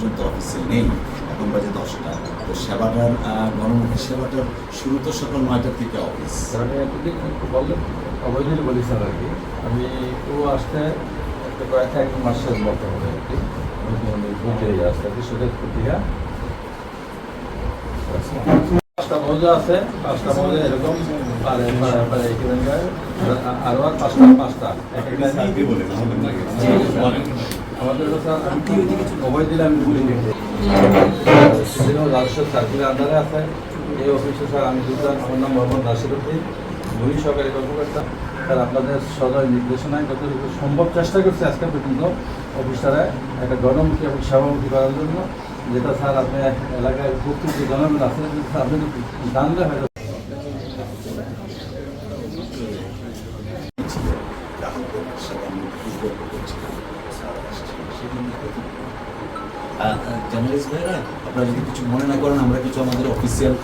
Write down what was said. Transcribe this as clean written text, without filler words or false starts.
পর্যন্ত অফিসে নেই, এখন বাজে 10টা। তো সেবাটার গণমুখী সেবাটার শুরু তো সকাল 9টার থেকে অফিস। স্যার আমি এতদিন বললে অবৈধ বলি স্যার আর কি আমি ও আসতে এক মাসের মতো হবে আর কি আমি বুঝতে আসতে আর কি সুদের পত্রিকা 5টা মৌজা আছে, 5টা মৌজা এরকম আরও আর পাঁচটা আমাদের স্যার আমি অবৈধ দিলে আমি ভুলে গেছি রাজস্ব সার্কুলের আন্ডারে আছে। এই অফিসে স্যার আমি দুজন, আমার নাম মোহাম্মদ নাসির উদ্দিন, ভূমি সহকারী কর্মকর্তা। স্যার আপনাদের সদয় নির্দেশনায় যতটুকু সম্ভব চেষ্টা করছি আজকে পর্যন্ত অফিসারে একটা গণমুখী এবং সেবামুখী করার জন্য, যেটা স্যার আপনি এলাকায় উপস্থিত যে জনগণ আছেন আপনি জানলে হয়তো জার্নালিস্ট ভাইরা, আপনারা যদি কিছু মনে না করেন, আমরা কিছু আমাদের অফিসিয়াল